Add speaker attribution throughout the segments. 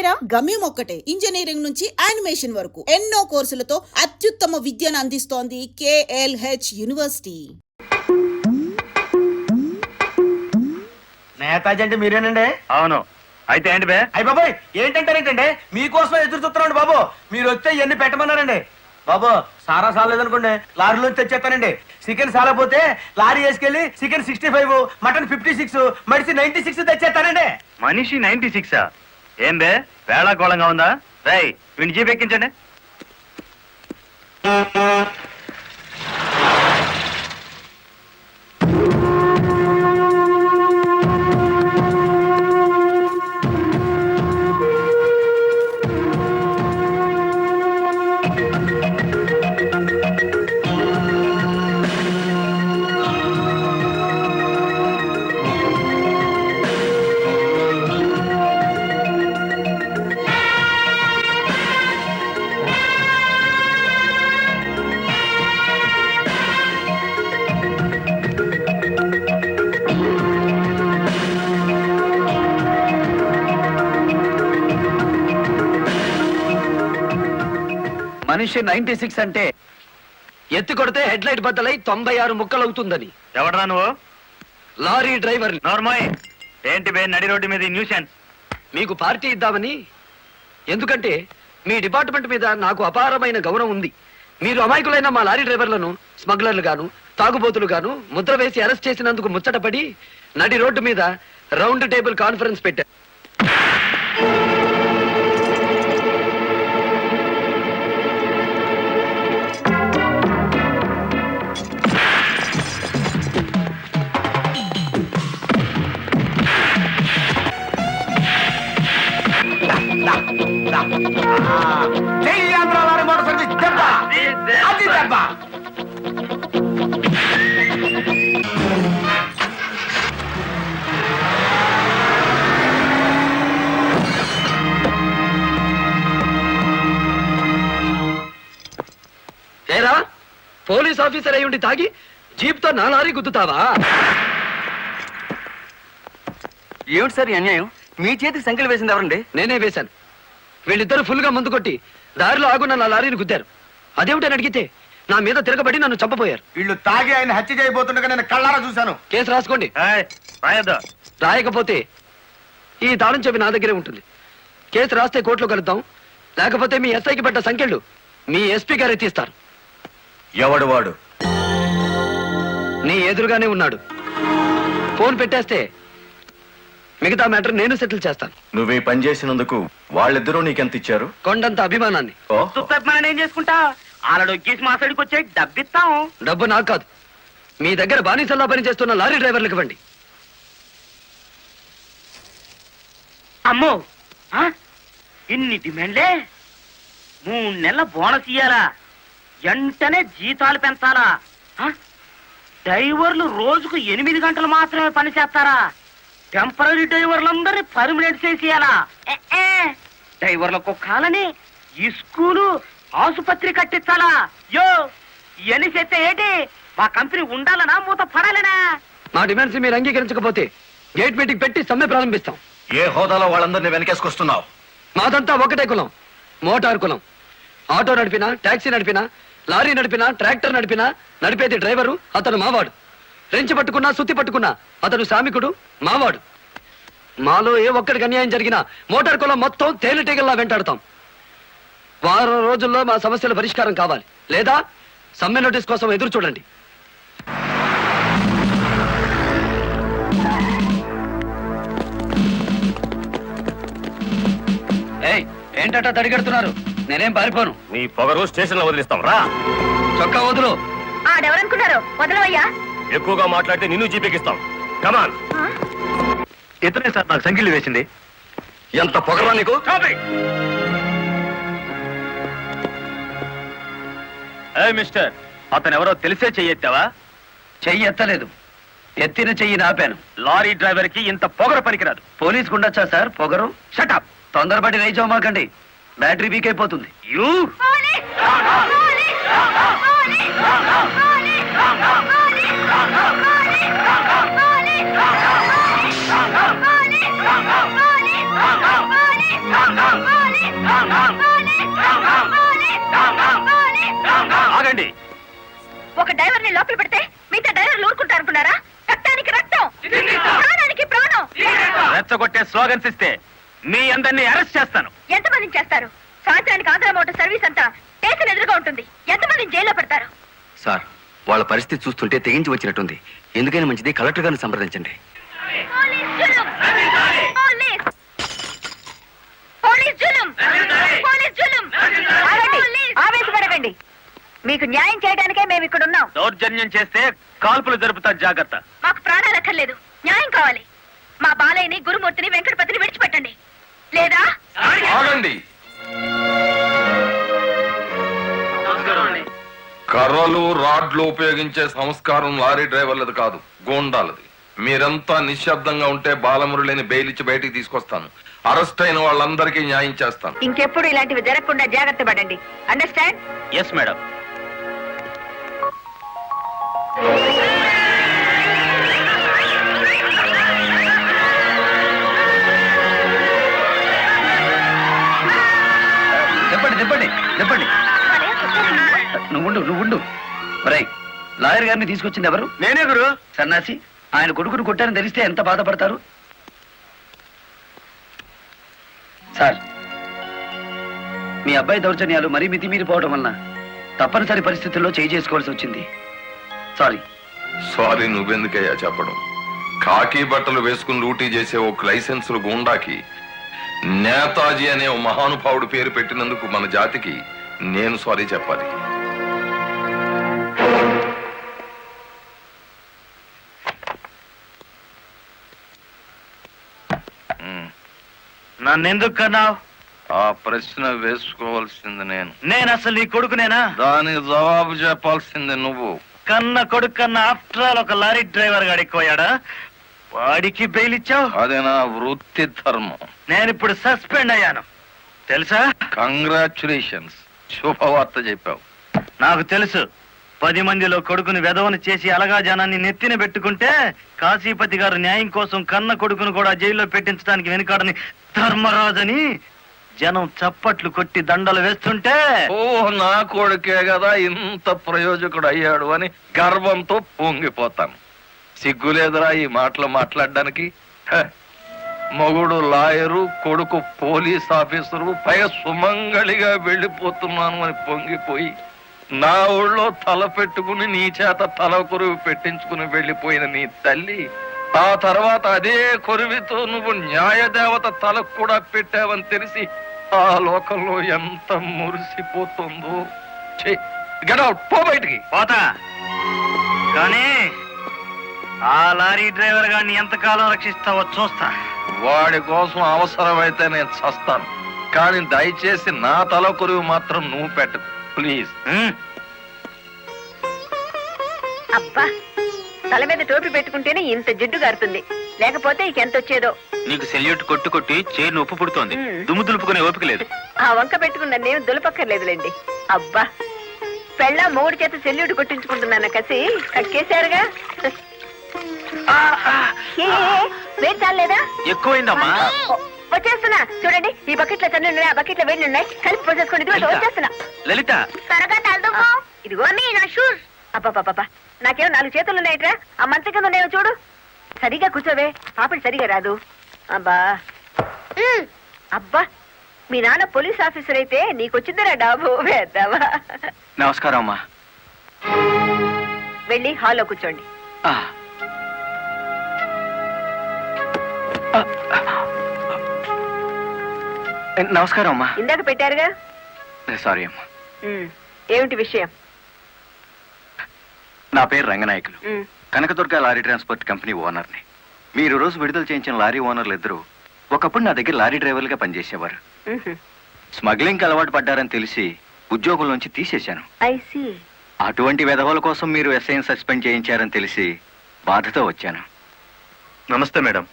Speaker 1: ఒకటేరా? గమ్యం ఒక్కటే. ఇంజనీరింగ్ నుంచి యానిమేషన్ వరకు ఎన్నో కోర్సులతో అత్యుత్తమ విద్యను అందిస్తోంది KLH యూనివర్సిటీ.
Speaker 2: నేతాజీ అంటే మీరేనండి?
Speaker 3: అవును. అయితే ఏంటి బే?
Speaker 2: అయ్య బాబాయ్, ఏంటంటారేంటండి? మీకోసం ఎదురు చూస్తున్నాండి బాబు. మీరు వస్తే ఇవన్నీ పెట్టమన్నారండి బాబు. సారా సాలేదనుకోండి, లారీలోంచి తెచ్చేస్తానండి. చికెన్ సాలపోతే లారీ వేసుకెళ్లి చికెన్ 65, మటన్ 56, మనిషి 96 తెచ్చేస్తానండి.
Speaker 3: మనిషి 96? ఏం బే వేళాకోళంగా ఉందా? రై వీడిని జీప్ ఎక్కించండి.
Speaker 4: మనిషి 96 అంటే ఎత్తి కొడితే హెడ్ లైట్ బద్దలై 96 ముక్కలవుతుందని.
Speaker 3: ఎవడరా నువ్వు?
Speaker 4: Lorry driver.
Speaker 3: నార్మల్. ఏంటి బే నడి రోడ్డు మీద న్యూసెన్స్?
Speaker 4: మీకు పార్టీ ఇద్దామని. ఎందుకంటే మీ డిపార్ట్మెంట్ మీద నాకు అపారమైన గౌరవం ఉంది. మీరు అమాయకులైన మా లారీ డ్రైవర్లను స్మగ్లర్లు గాను తాగుబోతులు గాను ముద్ర వేసి అరెస్ట్ చేసినందుకు ముచ్చటపడి నడి రోడ్డు మీద రౌండ్ టేబుల్ కాన్ఫరెన్స్ పెట్టారు. ఏరా పోలీస్ ఆఫీసర్ అయి ఉండి తాగి జీప్తో నా లారీ గుద్దుతావా?
Speaker 2: ఏమిటి సార్ అన్యాయం? మీ చేతికి సంఖ్యలు వేసింది ఎవరండి?
Speaker 4: నేనే వేశాను. వీళ్ళిద్దరూ ఫుల్ గా ముందు కొట్టి దారిలో ఆగున్న నా లారీని గుద్దారు. అదేమిటని అడిగితే నా మీద తిరగబడి నన్ను చంపపోయారు.
Speaker 2: వీళ్ళు తాగి ఆయన హత్య చేయబోతుండగా నేను కళ్ళారా చూశాను.
Speaker 4: కేసు రాసుకోండి.
Speaker 3: రాయద్దు.
Speaker 4: రాయకపోతే ఈ తాళం చెవి నా దగ్గరే ఉంటుంది. కేసు రాస్తే కోర్టులో కలుద్దాం, లేకపోతే మీ ఎస్ఐకి పడ్డ సంఖ్యలు మీ ఎస్పీ గారు ఎత్తిస్తారు.
Speaker 2: ఎవడు వాడు?
Speaker 4: నీ ఎదురుగానే ఉన్నాడు. ఫోన్ పెట్టేస్తే మిగతా మ్యాటర్ నేను సెటిల్ చేస్తాను.
Speaker 5: నువ్వే పని చేసినందుకు వాళ్ళిద్దరూ నీకెంత ఇచ్చారు?
Speaker 4: కొండంత అభిమానాన్ని.
Speaker 3: ఏం చేసుకుంటా? ఆలడొక్కేసి మా సైడ్కి వచ్చే డబ్బిస్తాం.
Speaker 4: డబ్బు నాకు కాదు, మీ దగ్గర బానిసల్లా పనిచేస్తున్న లారీ డ్రైవర్లకు ఇవ్వండి.
Speaker 6: అమ్మో, ఇన్ని డిమాండ్లే? 3 నెలల బోనస్ ఇయ్యాలా? వెంటనే జీతాలు పెంచాలా? డ్రైవర్లు రోజుకు 8 గంటలు మాత్రమే పని చేస్తారా? టెంపరీ డ్రైవర్లందరినీ పర్మినెంట్ చేసేయాలా? డ్రైవర్లకు కాలని ఈ స్కూలు ఆసుపత్రి కట్టించాలా? యో ఇవన్నీ చేస్తే ఏంటి? మా కంపెనీ ఉండాలనా మూత పడాలనా?
Speaker 4: మా డిమాండ్స్ మీరు అంగీకరించకపోతే గేట్ మీటింగ్ పెట్టి సమ్మె ప్రారంభిస్తాం.
Speaker 5: ఏ హోదాలో వాళ్ళందరినీ వెనకేసుకొస్తున్నావు?
Speaker 4: మాదంతా ఒకటే కులం, మోటార్ కులం. ఆటో నడిపినా, టాక్సీ నడిపినా, లారీ నడిపినా, ట్రాక్టర్ నడిపినా నడిపేది డ్రైవరు, అతను మావాడు. రెంచి పట్టుకున్నా, సుత్తి పట్టుకున్నా అతను శ్రామికుడు, మావాడు. మాలో ఏ ఒక్కడికి అన్యాయం జరిగినా మోటార్ కులం మొత్తం తేలిటీగల్లా వెంటాడతాం. వారం రోజుల్లో మా సమస్యల పరిష్కారం కావాలి, లేదా సమ్మె నోటీస్ కోసం ఎదురు చూడండి. ఏంటట తడిగడుతున్నారు? నేనేం పారిపోను.
Speaker 3: నీ పొగరు స్టేషన్ లో వదిలిస్తాం. రా.
Speaker 4: చొక్కా వదులు.
Speaker 7: ఆడెవరనుకున్నారు? వదలవయ్యా.
Speaker 3: ఎక్కువగా మాట్లాడితే నిన్ను జీపెక్కిస్తాం. కమాన్. ఇతనే సార్ నాకు సంఖ్యలు వేసింది.
Speaker 4: ఎంత పొగరా నీకు?
Speaker 3: మిస్టర్, అతను ఎవరో తెలిసే చెయ్యెత్తావా?
Speaker 4: చెయ్యి ఎత్తలేదు, ఎత్తిన చెయ్యి నాపాను.
Speaker 3: లారీ డ్రైవర్ కి ఇంత పొగరు పనికిరాదు.
Speaker 4: పోలీస్ కుండొచ్చా సార్ పొగరు?
Speaker 3: షటప్.
Speaker 4: తొందరపడి రైచోమాకండి, బ్యాటరీ వీక్ అయిపోతుంది.
Speaker 3: యూ
Speaker 7: డ్రైవర్ ని లోపల పెడితే మిగతా డ్రైవర్లు ఊరుకుంటారు అనుకున్నారా? రక్తానికి రక్తం, ప్రాణానికి ప్రాణం.
Speaker 3: రెచ్చగొట్టే స్లోగన్స్ ఇస్తే మీ అందరినీ అరెస్ట్ చేస్తాను.
Speaker 7: ఎంతమందిని చేస్తారు? సాయంత్రానికి ఆంధ్ర మోటార్ సర్వీస్ అంతా స్టేషన్ ఎదురుగా ఉంటుంది. ఎంతమందిని జైల్లో పెడతారు?
Speaker 4: సార్, వాళ్ళ పరిస్థితి చూస్తుంటే తెగించి వచ్చినట్టుంది. ఎందుకైనా మంచిది కలెక్టర్ గారిని సంప్రదించండి.
Speaker 7: పోలీస్ జులుం! పోలీస్ జులుం! పోలీస్ జులుం! ఆగండి, ఆవేశపడకండి. మీకు న్యాయం చేయడానికే మేము ఇక్కడ ఉన్నాం.
Speaker 3: దౌర్జన్యం చేస్తే కాల్పులు జరుపుతారు, జాగ్రత్త.
Speaker 7: మాకు ప్రాణాలు అక్కర్లేదు, న్యాయం కావాలి. మా బాలయ్యని, గురుమూర్తిని, వెంకటపతిని విడిచిపెట్టండి. లేదా
Speaker 8: ఆగండి. కర్రలు రాడ్లు ఉపయోగించే సంస్కారం లారీ డ్రైవర్లది కాదు, గోండాలది. మీరంతా నిశ్శబ్దంగా ఉంటే బాలమురళిని బెయిలిచ్చి బయటికి తీసుకొస్తాను. అరెస్ట్ అయిన వాళ్ళందరికీ న్యాయం చేస్తాను.
Speaker 7: ఇంకెప్పుడు ఇలాంటివి జరగకుండా జాగ్రత్త పడండి. అండర్స్టాండ్?
Speaker 3: Yes madam.
Speaker 4: చెప్పండి. నువ్వుండు. రేయ్, లాయర్ గారిని తీసుకొచ్చింది ఎవరు?
Speaker 2: నేనే గురు.
Speaker 4: సన్నాసి, ఆయన కొడుకును కొట్టారని తెలిస్తే ఎంత బాధపడతారు? సార్, మీ అబ్బాయి దౌర్జన్యాలు మరీ మితిమీరిపోవడం వలన తప్పనిసరి పరిస్థితుల్లో చేసుకోవాల్సి వచ్చింది.
Speaker 8: సారీ నువ్వెందుకయ్యా చెప్పడం? కాకి బట్టలు వేసుకుని డ్యూటీ చేసే ఒక లైసెన్సులు గుండాకి నేతాజీ అనే ఓ మహానుభావుడు పేరు పెట్టినందుకు మన జాతికి నేను సారీ చెప్పాలి.
Speaker 3: నన్నెందుకు కన్నావు?
Speaker 8: ఆ ప్రశ్న వేసుకోవాల్సింది
Speaker 3: నేను అసలు నీ కొడుకునేనా?
Speaker 8: దానికి జవాబు చెప్పాల్సింది నువ్వు.
Speaker 3: కన్న కొడుకు కన్నా ఆఫ్టర్ ఆల్ ఒక లారీ డ్రైవర్ గాడు ఎక్కువయ్యాడా? వాడికి బెయిల్ ఇచ్చావు?
Speaker 8: అది నా వృత్తి ధర్మం.
Speaker 3: నేను ఇప్పుడు సస్పెండ్ అయ్యాను తెలుసా?
Speaker 8: కంగ్రాచులేషన్స్, శుభవార్త చెప్పావు.
Speaker 3: నాకు తెలుసు. 10 మందిలో కొడుకుని వెధవను చేసి అలగా జనాన్ని నెత్తిన పెట్టుకుంటే కాశీపతి గారు న్యాయం కోసం కన్న కొడుకును కూడా జైల్లో పెట్టించడానికి వెనుకాడని ధర్మరాజని జనం చప్పట్లు కొట్టి దండలు వేస్తుంటే,
Speaker 8: ఓ నా కొడుకే కదా ఇంత ప్రయోజకుడు అయ్యాడు అని గర్వంతో పొంగిపోతాను. సిగ్గులేదురా ఈ మాటలు మాట్లాడడానికి? మొగుడు లాయరు, కొడుకు పోలీస్ ఆఫీసరు, పైగా సుమంగళిగా వెళ్ళిపోతున్నాను అని పొంగిపోయి నా ఊళ్ళో తల పెట్టుకుని నీ చేత తల కొరువు పెట్టించుకుని వెళ్ళిపోయిన నీ తల్లి ఆ తర్వాత అదే కొరువితో నువ్వు న్యాయదేవత తలకు కూడా పెట్టావని తెలిసి ఆ లోకంలో ఎంత మురిసిపోతుందో. పో బయటికి.
Speaker 3: పోతా, కానీ ఆ లారీ డ్రైవర్ గారిని ఎంతకాలం రక్షిస్తావో చూస్తా.
Speaker 8: వాడి కోసం అవసరమైతే నేను చస్తాను, కానీ దయచేసి నా తల కొరువు మాత్రం నువ్వు పెట్టకు ప్లీజ్.
Speaker 7: అబ్బా, తల మీద టోపీ పెట్టుకుంటేనే ఇంత జిడ్డు గారుతుంది, లేకపోతే ఇకెంత వచ్చేదో.
Speaker 3: నీకు సెల్యూట్ కొట్టి చేరు ఉప్పు పుడుతోంది, దుమ్ము దులుపుకునే ఓపిక లేదు.
Speaker 7: ఆ వంక పెట్టుకున్న నేను దులపక్కర్లేదులేండి. అబ్బా, పెళ్ళ మూడు చేత సెల్యూట్ కొట్టించుకుంటున్నాను కసి కక్కేశారుగా. వేడి చాలేదా?
Speaker 3: ఎక్కువైందమ్మా.
Speaker 7: వచ్చేస్తున్నా చూడండి, ఈ బకెట్ లో తన్ను ఉన్నాయి, ఆ బకెట్ లో వేడి ఉన్నాయి, కలిపి పోసేసుకోండి. ఇదిగో వచ్చేస్తున్నా.
Speaker 3: లలిత,
Speaker 7: త్వరగా తలదుకో. ఇదిగో మీ నా షూస్. అబ్బాబాబా, నాకేమో 4 చేతులు ఉన్నాయట్రా, ఆ మంచం కింద ఉన్నాయో చూడు. సరిగా కూర్చోవే, పాపడి సరిగా రాదు. అబ్బా అబ్బా, మీ నాన్న పోలీస్ ఆఫీసర్ అయితే నీకొచ్చిందిరా డాబు వేద్దావా.
Speaker 4: నమస్కారం అమ్మా.
Speaker 7: వెళ్ళి హాల్లో కూర్చోండి.
Speaker 4: నమస్కారం అమ్మా.
Speaker 7: ఇందాక పెట్టారుగా.
Speaker 4: సారీ అమ్మా.
Speaker 7: ఏమిటి విషయం?
Speaker 4: నా పేరు Ranganayakulu, Kanakadurga lorry transport company ఓనర్ని. మీరు రోజు విడుదల చేయించిన లారీ ఓనర్లు ఇద్దరు ఒకప్పుడు నా దగ్గర లారీ డ్రైవర్లుగా పనిచేసేవారు. స్మగ్లింగ్ అలవాటు పడ్డారని తెలిసి ఉద్యోగం నుంచి తీసేశాను. అటువంటి వెధవల కోసం మీరు ఎస్ఐని సస్పెండ్ చేయించారని తెలిసి బాధతో వచ్చాను.
Speaker 3: నమస్తే మేడం.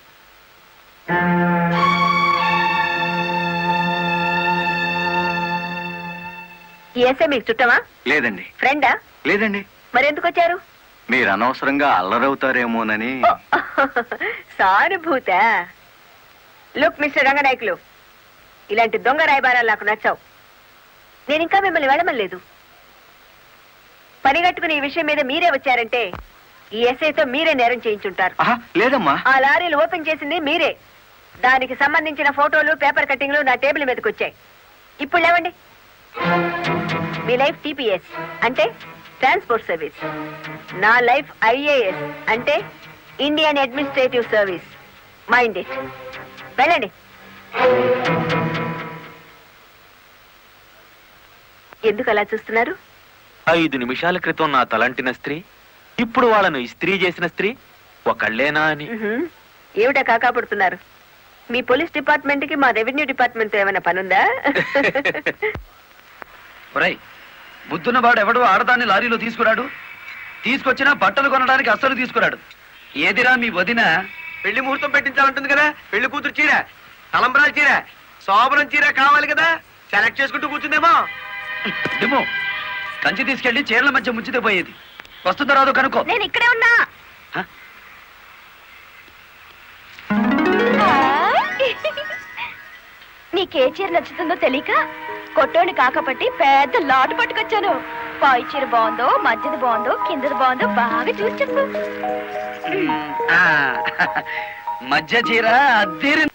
Speaker 7: ఈ ఎస్ఐ మీకు చుట్టమా?
Speaker 4: లేదండి.
Speaker 7: ఫ్రెండా?
Speaker 4: లేదండి.
Speaker 7: మరెందుకు వచ్చారు?
Speaker 4: మీరు అనవసరంగా అల్లరవుతారేమోనని.
Speaker 7: సానుభూత. లుక్ మిస్టర్ రంగనాయకులు, ఇలాంటి దొంగ రాయబారాలు నాకు నచ్చావు. నేను ఇంకా మిమ్మల్ని వెళ్ళమలేదు. పనిగట్టుకుని ఈ విషయం మీద మీరే వచ్చారంటే ఈ ఎస్ఐతో మీరే నేరం చేయించుంటారు.
Speaker 2: లేదమ్మా.
Speaker 7: ఆ లారీలు ఓపెన్ చేసింది మీరే. దానికి సంబంధించిన ఫోటోలు, పేపర్ కట్టింగ్లు నా టేబుల్ మీదకి వచ్చాయి. ఇప్పుడు లేవండి. మీ లైఫ్ టీపీఎస్ అంటే ట్రాన్స్పోర్ట్ సర్వీస్, నా లైఫ్ ఐఏఎస్ అంటే Indian administrative service. Mind it. వెళ్ళండి. ఎందుకు అలా చూస్తున్నారు?
Speaker 9: 5 నిమిషాల క్రితం నా తలంటిన స్త్రీ ఇప్పుడు వాళ్ళను ఇస్త్రీ చేసిన స్త్రీ ఒకళ్ళేనా అని.
Speaker 7: ఏమిటా కాకాపడుతున్నారు? మీ పోలీస్ డిపార్ట్మెంట్ కి మా రెవెన్యూ డిపార్ట్మెంట్ ఏమైనా పనుందా?
Speaker 4: ఒరేయ్, బుద్ధున్నవాడు ఎవడో ఆడదాన్ని లారీలో తీసుకురాడు. తీసుకొచ్చినా బట్టలు కొనడానికి అస్సలు తీసుకురాడు. ఏదిరా మీ వదిన?
Speaker 2: పెళ్లి ముహూర్తం పెట్టించాలంటుంది కదా. పెళ్లి కూతురు చీర, తలంబ్రాల చీర, శోభనం చీర కావాలి కదా. సెలెక్ట్ చేసుకుంటూ కూర్చుందేమో.
Speaker 4: డిమో, కంచి తీసుకెళ్లి చీరల మధ్య ముంచితే పోయేది. వస్తుందో రాదో కనుక్కో.
Speaker 7: నేను ఇక్కడే ఉన్నా. నీకే చీర నచ్చుతుందో తెలియక కొట్టోని కాకపట్టి పెద్ద లాటు పట్టుకొచ్చాను. పై చీర బాగుందో, మధ్యది బాగుందో, కిందది బాగుందో బాగా చూసి చెప్పు.
Speaker 4: మధ్య చీర అద్దెరి.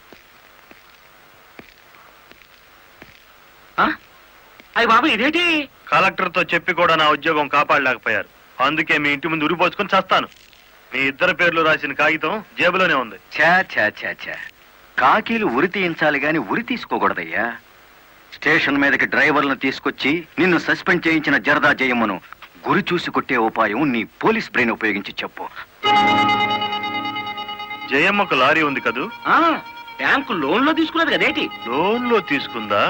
Speaker 6: అయ్యి బాబు ఇదేంటి?
Speaker 3: కలెక్టర్ తో చెప్పి కూడా నా ఉద్యోగం కాపాడలేకపోయారు. అందుకే మీ ఇంటి ముందు ఉరిపోసుకొని చేస్తాను. మీ ఇద్దరు పేర్లు రాసిన కాగితం జేబులోనే ఉంది.
Speaker 5: ఛా ఛా ఛా ఛా, కాకీలు ఉరి తీయించాలి గాని ఉరి తీసుకోకూడదయ్యా. స్టేషన్ మీదకి డ్రైవర్లను తీసుకొచ్చి నిన్ను సస్పెండ్ చేయించిన జరదా జయమ్మను గురి చూసి కొట్టే ఉపాయం నీ పోలీస్ బ్రెయిన్ ఉపయోగించి చెప్పు.
Speaker 3: జయమ్మకు లారీ ఉంది కదూ?
Speaker 6: బ్యాంకు లోన్ లో తీసుకున్నది కదేటి?
Speaker 3: లోన్ లో తీసుకుందా?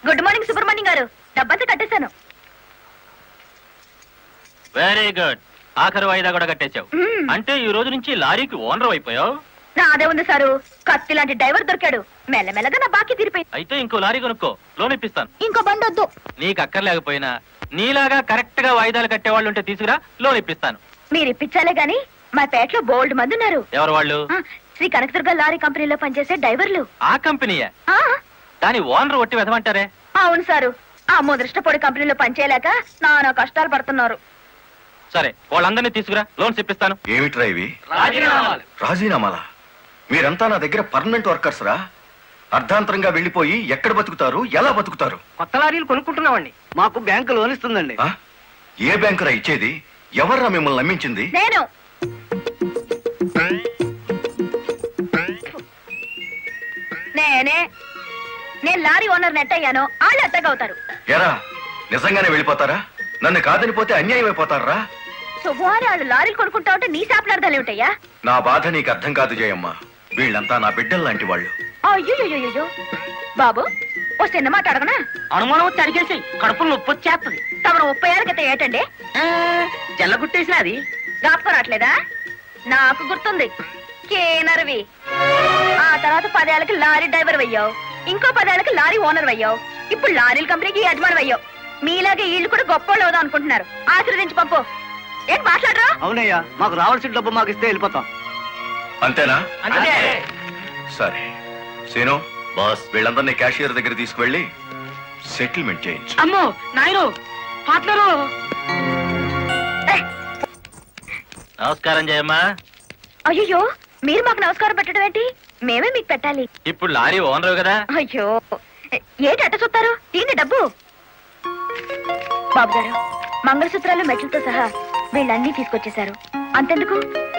Speaker 7: గుడ్ మార్నింగ్ సుబ్రహ్మణ్యం గారు. డబ్బంతా కట్టేశాను.
Speaker 9: Very good. ఆఖరి వాయిదా కూడా కట్టేశావు. అంటే ఈ రోజు నుంచి లారీకి ఓనర్ అయిపోయావు.
Speaker 7: నాదే ఉంది సారు. కత్తి లాంటి డ్రైవర్ దొరికాడు. మెల్లమెల్లగా నా బాకీ తీరిపోయింది.
Speaker 9: అయితే ఇంకో లారీ కొనుక్కో, లోన్ ఇప్పిస్తాను.
Speaker 7: ఇంకో బండి వద్దు.
Speaker 9: నీకు అక్కర్లేకపోయినా నీలాగా కరెక్ట్ గా వాయిదాలు కట్టేవాళ్ళు ఉంటే తీసుకురా, లోన్ ఇప్పిస్తాను.
Speaker 7: మీరు ఇప్పించాలే గాని మా పేటలో బోల్డ్ మంది ఉన్నారు.
Speaker 9: ఎవరు వాళ్ళు?
Speaker 7: శ్రీ కనకదుర్గ లారీ కంపెనీలో పనిచేసే డ్రైవర్లు.
Speaker 9: ఆ కంపెనీయా?
Speaker 7: ఆ,
Speaker 9: దాని ఓనర్ ఒట్టి వెదమంటారే.
Speaker 7: అవును సారు. ఆ ముదృష్టపొడి కంపెనీలో పనిచేయలేక నానా కష్టాలు పడుతున్నారు.
Speaker 9: సరే, వాళ్ళందరినీ తీసుకురా, లోన్స్ ఇప్పిస్తాను.
Speaker 5: ఏమిట్రా ఇవి? రాజీనామాలా? మీరంతా నా దగ్గర పర్మనెంట్ వర్కర్స్ రా. అర్ధాంతరంగా వెళ్ళిపోయి ఎక్కడ బతుకుతారు, ఎలా బతుకుతారు?
Speaker 6: కొత్త లారీలు కొనుక్కుంటున్నామండి. మాకు బ్యాంకు లోన్ ఇస్తుందండి.
Speaker 5: ఆ? ఏ బ్యాంకురా ఇచ్చేది? ఎవర్రా మిమ్మల్ని నమ్మించింది?
Speaker 7: నేను నేనే నేను లారీ ఓనర్ నెట్ అయ్యాను. వాళ్ళు ఎత్తగవుతారు.
Speaker 5: ఎరా, నిజంగానే వెళ్ళిపోతారా? నన్ను కాదని పోతే అన్యాయం అయిపోతారా?
Speaker 7: శుభవారి వాళ్ళు లారీలు కొనుక్కుంటా ఉంటే నీ శాపలార్థాలు ఏమిటయ్యా?
Speaker 5: నా బాధ నీకు అర్థం కాదు జయమ్మ. వీళ్ళంతా నా బిడ్డలు లాంటి వాళ్ళు.
Speaker 7: అయ్యో బాబు, ఓ చిన్న మాట అడగనా?
Speaker 6: అనుమానం వచ్చి అడిగేసి కడుపులో నొప్పి వచ్చేస్తుంది.
Speaker 7: తమరు 30 ఏళ్ళ క్రితం ఏటండి
Speaker 6: జల్లగుట్టేసిన అది
Speaker 7: జ్ఞాపకం రావట్లేదా? నాకు గుర్తుంది. కేనర్వి. ఆ తర్వాత 10 ఏళ్ళకి లారీ డ్రైవర్ అయ్యావు. ఇంకో 10 ఏళ్ళకి లారీ ఓనర్ అయ్యావు. ఇప్పుడు లారీల కంపెనీకి యజమాని అయ్యావు. మీలాగే వీళ్ళు కూడా గొప్ప అవుదాం అనుకుంటున్నారు. ఆశీర్వదించి పంపు. ఏం మాట్లాడరా?
Speaker 6: అవునయ్యా, మాకు రావాల్సిన డబ్బు మాకు ఇస్తే వెళ్ళిపోతాం.
Speaker 5: అంతేనా?
Speaker 6: అంతే.
Speaker 5: సరే సీను బాస్, వీళ్ళందరినీ క్యాషియర్ దగ్గర తీసుకువెళ్ళి సెటిల్మెంట్ చేయించు.
Speaker 6: అమ్మో నాయను, పాటలరు.
Speaker 9: నమస్కారం జయమ్మా.
Speaker 7: అయ్యో, మీరు మాకు నమస్కారం పెట్టడం ఏంటి? మేమే మీకు పెట్టాలి.
Speaker 9: ఇప్పుడు లారీ ఓనర్ కదా.
Speaker 7: అయ్యో, ఏంటి అట్ట చూస్తారు? తీయండి డబ్బు. బాబు గారు, మంగళసూత్రాలు మెట్లతో సహా వీళ్ళన్నీ తీసుకొచ్చేశారు. అంతెందుకు,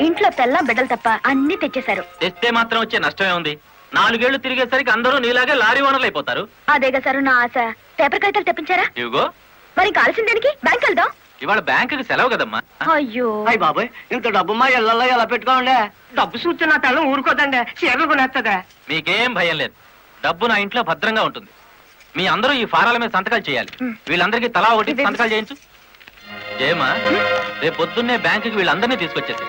Speaker 7: ఇంట్లో తెల్లం బిడ్డలు తప్ప అన్ని తెచ్చేశారు.
Speaker 9: తెస్తే మాత్రం వచ్చే నష్టమే ఉంది. 4 ఏళ్లు తిరిగేసరికి అందరూ నీలాగే లారీ ఓనర్లు అయిపోతారు.
Speaker 7: అదేగా సారు నా ఆశ. పేపర్ కాగితాలు తెప్పించారా?
Speaker 9: ఇవిగో.
Speaker 7: మరి కాల్సిన దానికి బ్యాంక్ వెళ్దాం.
Speaker 9: ఇవాళ బ్యాంకుకి సెలవు కదమ్మా.
Speaker 7: అయ్యో,
Speaker 6: అయ్యి బాబాయ్, ఇంత డబ్బు మా ఇళ్ళల్లో ఎలా పెట్టుకోండి? డబ్బు చూస్తే నా తెల్లం ఊరుకోదండి. చీరలు కొనేస్తుందా?
Speaker 9: మీకేం భయం లేదు. డబ్బు నా ఇంట్లో భద్రంగా ఉంటుంది. మీ అందరూ ఈ ఫారాల మీద సంతకాలు చేయాలి. వీళ్ళందరికీ తలా ఒకటి సంతకాలు చేయించు. జయమ్మా, రేపు పొద్దున్నే బ్యాంకుకి వీళ్ళందరినీ తీసుకొచ్చేసి.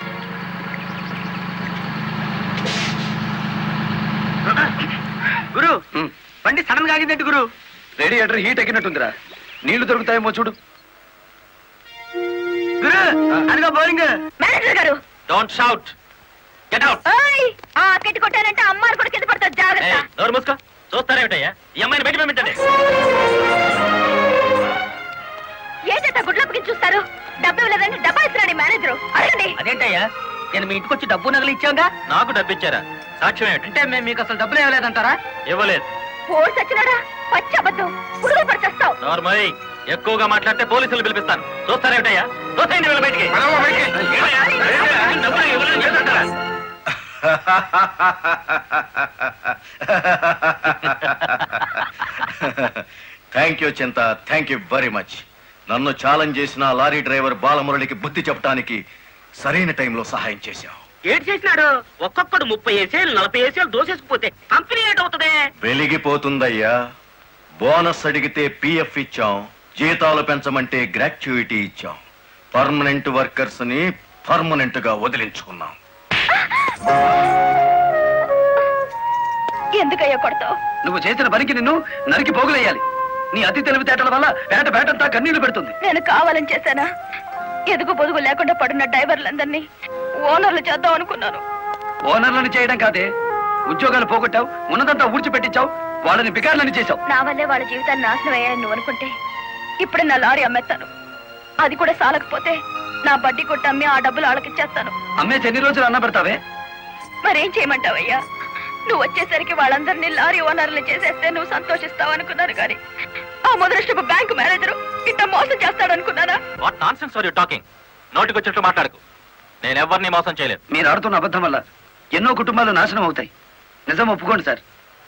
Speaker 2: గురు, బండి సడన్ గా ఆగిందంటే గురు.
Speaker 4: Radiator heat ఎక్కినట్టుందిరా. నీళ్లు దొరుకుతాయేమో చూడు.
Speaker 2: గురు, అదిగో బౌలింగ్.
Speaker 7: మేనేజర్ గారు,
Speaker 9: డోంట్ షౌట్, గెట్ అవుట్.
Speaker 7: ఓయ్, ఆ కెట్టి కొట్టానంటే అమ్మారు కూడా కింద పడతారు. జాగ్రత్త.
Speaker 9: నోరు మూసుకో. చూస్తారేమిటయ్యా, ఈ అమ్మాయిని బయట పంపించండి.
Speaker 7: గుడ్లప్పకి చూస్తారు? డబ్బు ఇవ్వలేదంటే డబ్బా ఇస్తున్నాడు మేనేజరు. అడగండి.
Speaker 6: అదేంటయ్యా, నేను మీ ఇంటికి వచ్చి డబ్బు నగలు ఇచ్చాగా?
Speaker 9: నాకు డబ్బు ఇచ్చారా? సాక్ష్యం ఏమిటి?
Speaker 6: అంటే మేము మీకు అసలు డబ్బులు ఇవ్వలేదంటారా?
Speaker 9: ఇవ్వలేదు.
Speaker 7: పోడు సచ్చినాడా? పచ్చి అబద్ధం. పురుగు పడిచేస్తావు.
Speaker 9: నార్మల్ ఎక్కువగా మాట్లాడితే పోలీసులు పిలిపిస్తాను. చూస్తారేమిటయ్యా? చూస్తాయండి వీళ్ళ బయటికి. ఏమయ్యా? డబ్బులు ఇవ్వలేదని చెప్తారా?
Speaker 5: థ్యాంక్ యూ చింత, థ్యాంక్ యూ వెరీ మచ్. నన్ను ఛాలెంజ్ చేసిన లారీ డ్రైవర్ బాలమురళికి బుద్ధి చెప్పడానికి సరైన టైంలో సహాయం చేశావు.
Speaker 6: ఏడు చేసినాడు? ఒక్కొక్కడు 30 ఏసేలు 40 ఏసేలు దోసేసుకుపోతే కంపెనీ ఏటవుతుంది?
Speaker 5: వెలిగిపోతుందయ్యా. బోనస్ అడిగితే పిఎఫ్ ఇచ్చాం, జీతాలు పెంచమంటే గ్రాట్యుయిటీ ఇచ్చాం. పర్మనెంట్ వర్కర్స్ ని పర్మనెంట్ గా వదిలించుకున్నాం.
Speaker 7: ఎందుకయ్యా కొడతావు?
Speaker 4: నువ్వు చేసిన పనికి నిన్ను నరికి పోగులేయాలి. నీ అతి తెలివితేటల వల్ల బేటంతా కన్నీళ్లు పెడుతుంది.
Speaker 7: నేను కావాలని చేశానా? ఎదుగు పొదుగు లేకుండా పడున్న డ్రైవర్లందరినీ ఓనర్లు చేద్దాం అనుకున్నాను.
Speaker 4: ఓనర్లను చేయడం కాదే, ఉద్యోగాలు పోగొట్టావు, ఉన్నదంతా ఊడ్చిపెట్టించావు, వాళ్ళని బికార్లని చేశావు.
Speaker 7: నా వల్లే వాళ్ళ జీవితాన్ని నాశనం అయ్యాయని నువ్వు అనుకుంటే ఇప్పుడు నా లారీ అమ్మేస్తాను. అది కూడా సాలకపోతే నా బడ్డీ కొట్టి అమ్మి ఆ డబ్బులు వాళ్ళకిచ్చేస్తాను.
Speaker 4: అమ్మేసి ఎన్ని రోజులు అన్న పెడతావే?
Speaker 7: మరేం చేయమంటావయ్యా? నువ్వు వచ్చేసరికి వాళ్ళందరినీ లారీ ఓనర్లు చేసేస్తే నువ్వు సంతోషిస్తావు అనుకున్నాను కానీ ఆ ముదృష్టపు బ్యాంకు మేనేజరు ఇట్లా మోసం చేస్తాడు అనుకున్నానా?
Speaker 9: What nonsense are you talking? నోటికొచ్చినట్టు మాట్లాడకు. నేను ఎవరిని మోసం చేయలేదు.
Speaker 4: మీరు ఆడుతున్న అబద్ధం వల్ల ఎన్నో కుటుంబాలు నాశనం అవుతాయి. నిజం ఒప్పుకోండి సార్.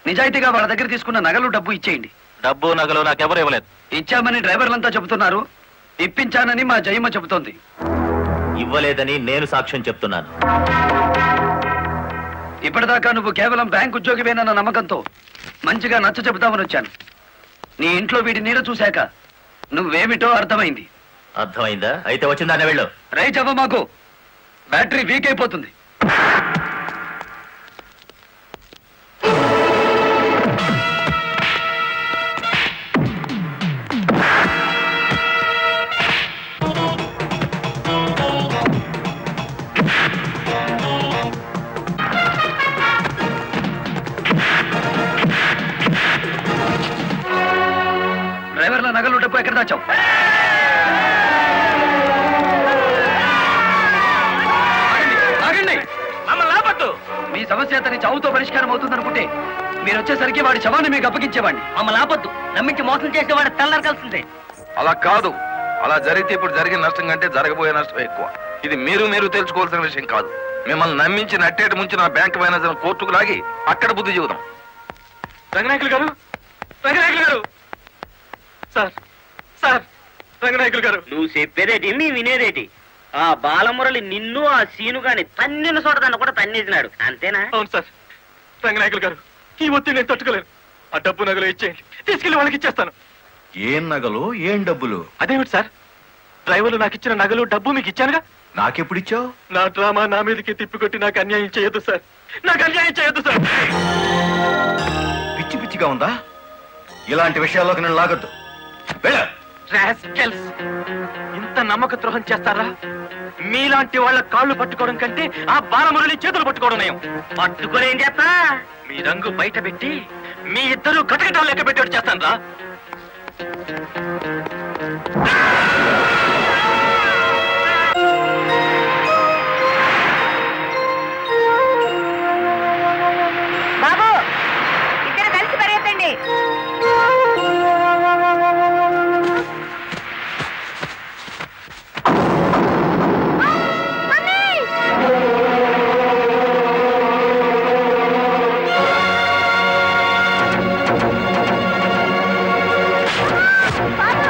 Speaker 4: నిజాయితీగా వాళ్ళ దగ్గర తీసుకున్న నగలు డబ్బు ఇచ్చేయండి.
Speaker 9: డబ్బు నగలు నాకెవరు ఇవ్వలేదు.
Speaker 4: ఇచ్చామని డ్రైవర్లంతా చెబుతున్నారు, ఇప్పించానని మా జయమ్మ చెబుతోంది.
Speaker 9: ఇవ్వలేదని నేను సాక్ష్యం చెప్తున్నాను.
Speaker 4: ఇప్పటిదాకా నువ్వు కేవలం బ్యాంక్ ఉద్యోగివేనన్న నమ్మకంతో మంచిగా నచ్చ చెబుతామని వచ్చాను. నీ ఇంట్లో వీడి నీడ చూశాక నువ్వేమిటో అర్థమైంది.
Speaker 9: అర్థమైందా? అయితే వచ్చిందానే వెళ్ళు.
Speaker 4: రైట్ అవ్వ, మాకు బ్యాటరీ వీక్ అయిపోతుంది. డ్రైవర్ల నగలు డబ్బు ఎక్కడ దాచావు? ఆగండి.
Speaker 9: మమ్మల్ని ఆపొద్దు.
Speaker 4: మీ సమస్య అతని చావుతో పరిష్కారం అవుతుందనుకుంటే మీరు వచ్చేసరికి వాడి శవాన్ని మీకు అప్పగించేవాడిని.
Speaker 6: మమ్మల్ని ఆపొద్దు. నమ్మించి మోసం చేసేవాడు తెల్లారకాల్సిందే.
Speaker 8: అలా కాదు. అలా జరిగితే ఇప్పుడు జరిగిన నష్టం కంటే జరగబోయే నష్టం ఎక్కువ. ఇది మీరు తెలుసుకోవాల్సిన విషయం కాదు. మిమ్మల్ని నమ్మించి నట్టేటి ముంచి నా బ్యాంక్ మేనేజర్ కోర్టుకు లాగి అక్కడ బుద్ధి చెబుదాం.
Speaker 9: రంగనాయకులు గారు, రంగనాయకులు గారు, సార్ సార్, రంగనాయకులు గారు.
Speaker 6: నువ్వు చెప్పేదేటి నీ వినేదేటి? ఆ బాలమురళి నిన్ను ఆ సీను గాని తన్నిన చోటదాన్ని కూడా తన్నేసినాడు, అంతేనా?
Speaker 9: అవును సార్. రంగనాయకులు గారు, ఈ ఒత్తిడి నేను తట్టుకోలేను. ఆ డబ్బు నగలు ఇచ్చేయండి, తీసుకెళ్లి వాళ్ళకి ఇచ్చేస్తాను.
Speaker 5: ఏం నగలు, ఏం డబ్బులు?
Speaker 9: అదేమిటి సార్, డ్రైవర్లు నాకు ఇచ్చిన నగలు డబ్బు మీకు ఇచ్చానుగా.
Speaker 5: నాకెప్పుడిచ్చావు?
Speaker 9: నా డ్రామా నా మీదకి తిప్పికొట్టి నాకు అన్యాయం చేయొద్దు సార్. నాకు అన్యాయం చేయొద్దు సార్.
Speaker 5: పిచ్చి పిచ్చిగా ఉందా? ఇలాంటి విషయాల్లోకి నేను లాగొద్దు. వెళ్ళ.
Speaker 9: రాస్కెల్స్, ఇంత నమ్మక ద్రోహం చేస్తారా? మీలాంటి వాళ్ళ కాళ్ళు పట్టుకోవడం కంటే ఆ బాలమురళి చేతులు పట్టుకోవడం నయం.
Speaker 6: పట్టుకొని ఏం చేస్తా?
Speaker 9: మీ రంగు బయట పెట్టి మీ ఇద్దరు కటకటాలు లెక్క పెట్టేట్టు చేస్తాను రా.
Speaker 7: బాబు, ఇద్దరు కలిసి పరిగెత్తండి. బాబు